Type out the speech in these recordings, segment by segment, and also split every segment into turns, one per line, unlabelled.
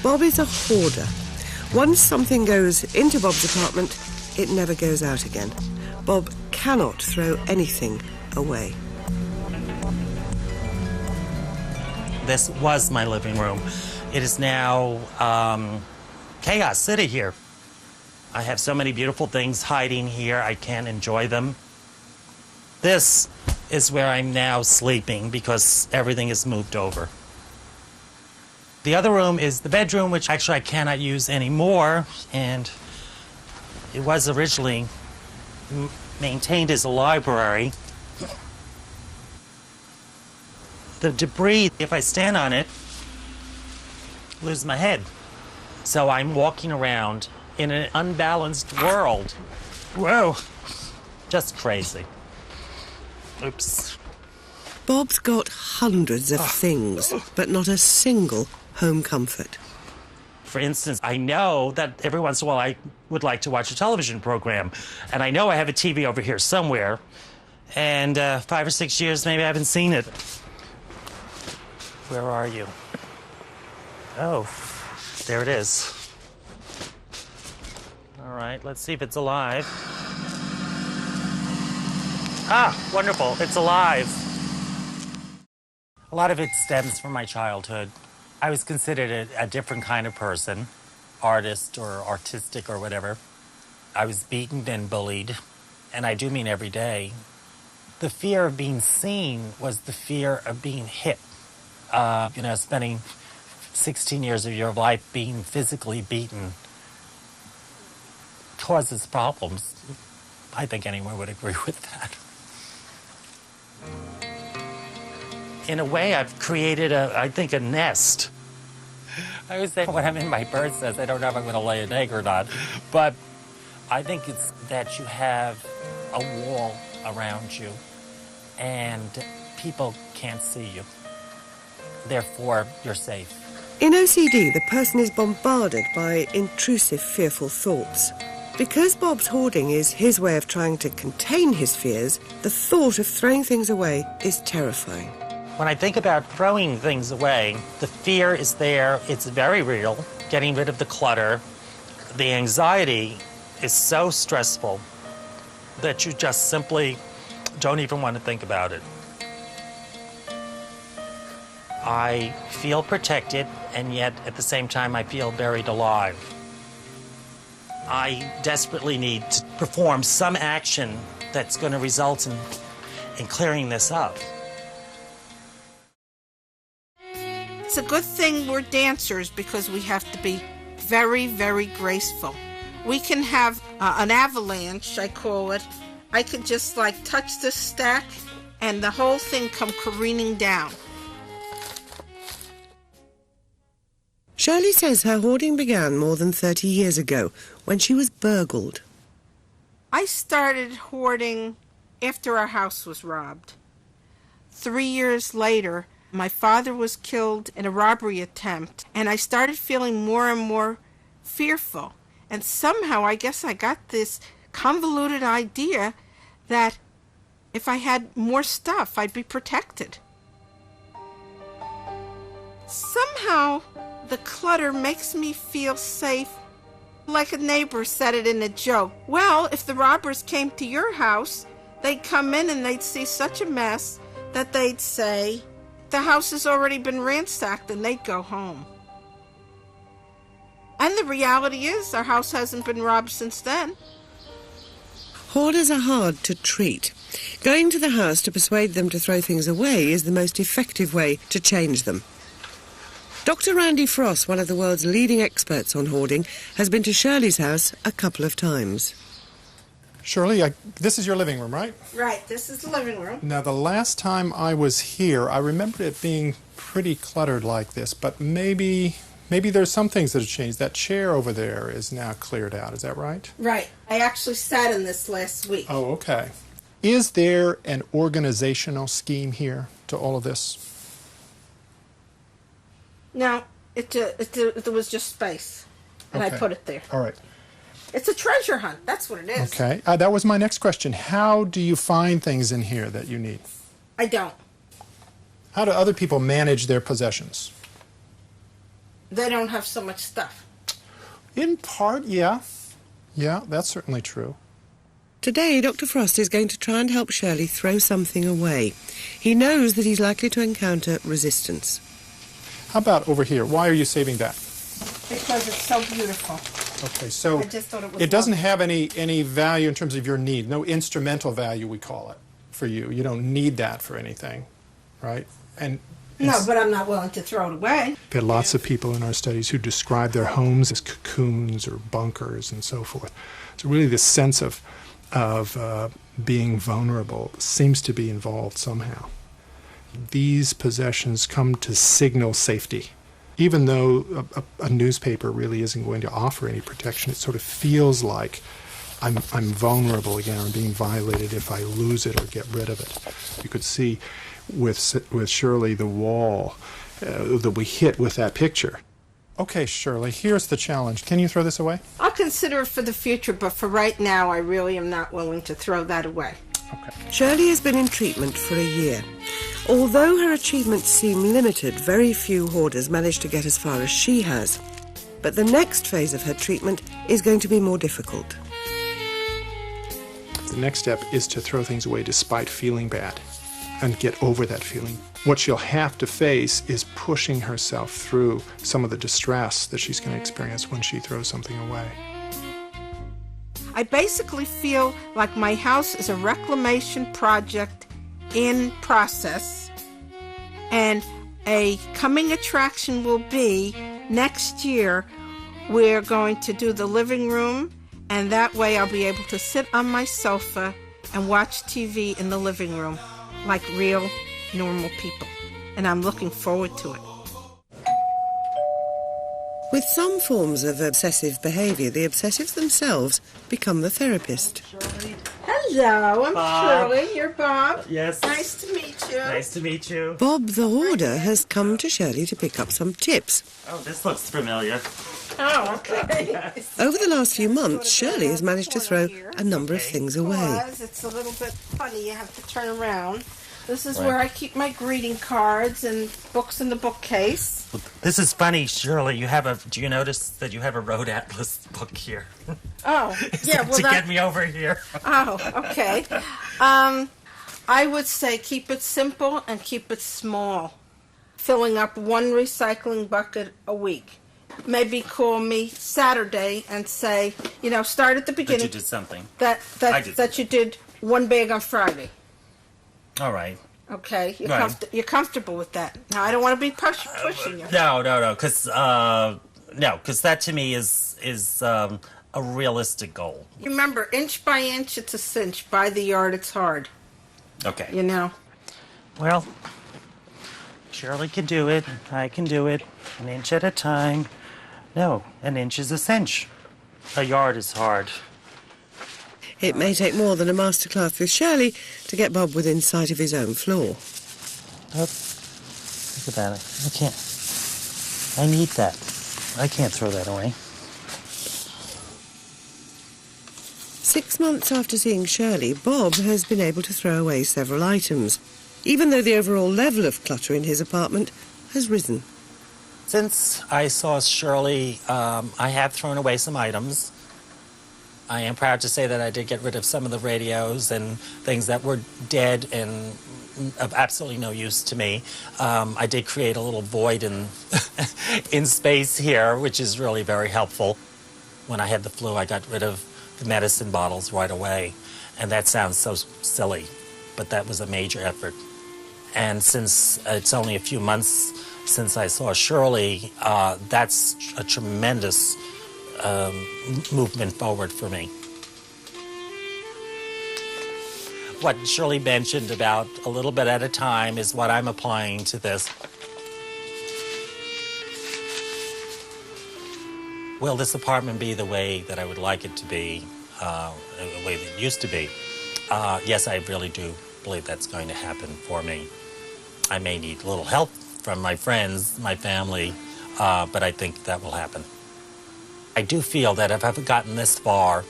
Bob is a hoarder. Once something goes into Bob's apartment, it never goes out again. Bob cannot throw anything away.
This was my living room. It is now chaos city here. I have so many beautiful things hiding here. I can't enjoy them. This is where I'm now sleeping because everything is moved over. The other room is the bedroom, which actually I cannot use anymore, and it was originally maintained as a library. The debris, if I stand on it, lose my head. So I'm walking around in an unbalanced world. Whoa, just crazy. Oops.
Bob's got hundreds of things, but not a single home comfort.
For instance, I know that every once in a while I would like to watch a television program, and I know I have a TV over here somewhere, and 5 or 6 years maybe I haven't seen it. Where are you? Oh, there it is. All right, let's see if it's alive. Ah, wonderful, it's alive. A lot of it stems from my childhood. I was considered a different kind of person, artist or artistic or whatever. I was beaten and bullied, and I do mean every day. The fear of being seen was the fear of being hit. Spending 16 years of your life being physically beaten causes problems. I think anyone would agree with that. In a way, I've created, I think, a nest. I always say when I'm in my bird's nest, I don't know if I'm going to lay an egg or not. But I think it's that you have a wall around you and people can't see you. Therefore, you're safe.
In OCD, the person is bombarded by intrusive, fearful thoughts. Because Bob's hoarding is his way of trying to contain his fears, the thought of throwing things away is terrifying.
When I think about throwing things away, the fear is there. It's very real. Getting rid of the clutter. The anxiety is so stressful that you just simply don't even want to think about it. I feel protected, and yet at the same time I feel buried alive. I desperately need to perform some action that's going to result in clearing this up.
It's a good thing we're dancers because we have to be very, very graceful. We can have an avalanche, I call it. I could just touch this stack and the whole thing come careening down.
Shirley says her hoarding began more than 30 years ago when she was burgled.
I started hoarding after our house was robbed. 3 years later, my father was killed in a robbery attempt, and I started feeling more and more fearful. And somehow I guess I got this convoluted idea that if I had more stuff, I'd be protected. Somehow, the clutter makes me feel safe. Like a neighbor said it in a joke. Well, if the robbers came to your house, they'd come in and they'd see such a mess that they'd say, the house has already been ransacked, and they'd go home. And the reality is, our house hasn't been robbed since then.
Hoarders are hard to treat. Going to the house to persuade them to throw things away is the most effective way to change them. Dr. Randy Frost, one of the world's leading experts on hoarding, has been to Shirley's house a couple of times.
Shirley, this is your living room, right?
Right, this is the living room.
Now, the last time I was here, I remember it being pretty cluttered like this, but maybe there's some things that have changed. That chair over there is now cleared out, is that right?
Right. I actually sat in this last week.
Oh, okay. Is there an organizational scheme here to all of this?
No, it was just space, and
Okay.
I put it there.
All right.
It's a treasure hunt. That's what it is.
Okay. That was my next question. How do you find things in here that you need?
I don't.
How do other people manage their possessions?
They don't have so much stuff.
In part, yeah. Yeah, that's certainly true.
Today, Dr. Frost is going to try and help Shirley throw something away. He knows that he's likely to encounter resistance.
How about over here? Why are you saving that?
Because it's so beautiful.
Okay, so
I just thought it was
it doesn't
lovely.
have any value in terms of your need. No instrumental value, we call it, for you. You don't need that for anything, right? And
No, but I'm not willing to throw it away.
we had lots of people in our studies who describe their homes as cocoons or bunkers and so forth. So really this sense of being vulnerable seems to be involved somehow. These possessions come to signal safety. Even though a newspaper really isn't going to offer any protection, it sort of feels like I'm vulnerable again, or I'm being violated if I lose it or get rid of it. You could see with Shirley the wall that we hit with that picture. Okay, Shirley, here's the challenge. Can you throw this away?
I'll consider it for the future, but for right now, I really am not willing to throw that away.
Okay.
Shirley has been in treatment for a year. Although her achievements seem limited, very few hoarders manage to get as far as she has. But the next phase of her treatment is going to be more difficult.
The next step is to throw things away despite feeling bad and get over that feeling. What she'll have to face is pushing herself through some of the distress that she's going to experience when she throws something away.
I basically feel like my house is a reclamation project in process, and a coming attraction will be next year we're going to do the living room, and that way I'll be able to sit on my sofa and watch TV in the living room like real normal people, and I'm looking forward to it.
With some forms of obsessive behaviour, the obsessives themselves become the therapist.
Hello, I'm
Bob.
Shirley. You're Bob.
Yes.
Nice to meet you.
Nice to meet you.
Bob the hoarder has come to Shirley to pick up some tips.
Oh, this looks familiar.
Oh, okay.
Over the last few months, Shirley has managed to throw a number of things away.
Because it's a little bit funny, you have to turn around. This is where I keep my greeting cards and books in the bookcase.
This is funny, Shirley. Do you notice that you have a road atlas book here?
Oh, yeah, well,
to get me over here.
Oh, okay. I would say keep it simple and keep it small. Filling up one recycling bucket a week. Maybe call me Saturday and say, start at the beginning.
That you did something.
That you did one bag on Friday.
All right.
Okay,
Right.
You're comfortable with that. Now, I don't want to be pushing you.
No, because that to me is a realistic goal.
Remember, inch by inch, it's a cinch. By the yard, it's hard.
Okay. Well, Shirley can do it. I can do it. An inch at a time. No, an inch is a cinch. A yard is hard.
It may take more than a masterclass with Shirley to get Bob within sight of his own floor.
Oh, look at that. I can't. I need that. I can't throw that away.
6 months after seeing Shirley, Bob has been able to throw away several items, even though the overall level of clutter in his apartment has risen.
Since I saw Shirley, I have thrown away some items. I am proud to say that I did get rid of some of the radios and things that were dead and of absolutely no use to me. I did create a little void in space here, which is really very helpful. When I had the flu, I got rid of the medicine bottles right away. And that sounds so silly, but that was a major effort. And since it's only a few months since I saw Shirley, that's a tremendous movement forward for me. What Shirley mentioned about a little bit at a time is what I'm applying to this. Will this apartment be the way that I would like it to be, the way that it used to be? Yes, I really do believe that's going to happen for me. I may need a little help from my friends, my family, but I think that will happen. I do feel that if I've gotten this far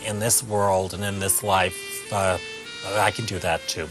in this world and in this life, I can do that too.